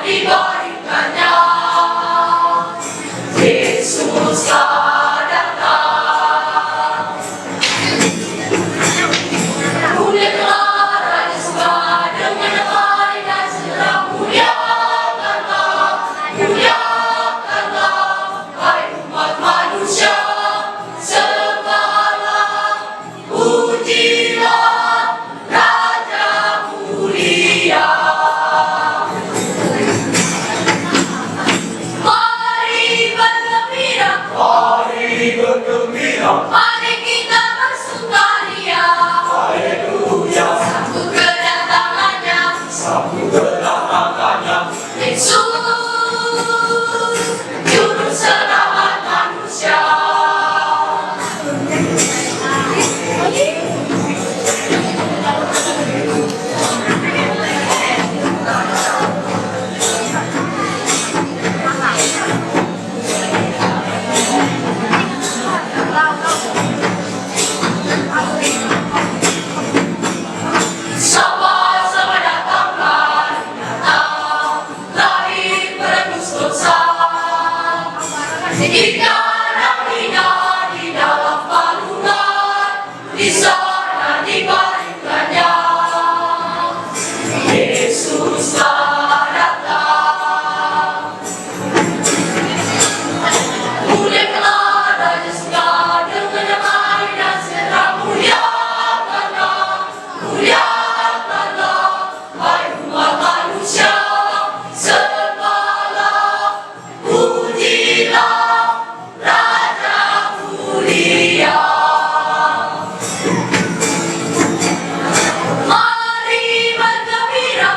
diberikannya. Yesus telah datang. Muliakanlah Raja Surga dengan damai dan sejahtera. Muliakanlah, hai umat manusia. Sembahlah, pujilah Raja mulia. Mari bergembira, mari kita bersukaria. Haleluya, sambut kedatangannya, Yesus, juru selamat manusia. Sama-sama datanglah, lahir perebus dosa. Ikan apinya di dalam palungan, di sana diberikannya. Yesus telah datang. Muliakanlah Raja Surga dengan damai dan sejahtera. Muliakanlah, hai umat manusia. Sembahlah, pujilah Raja mulia. Mari bergembira,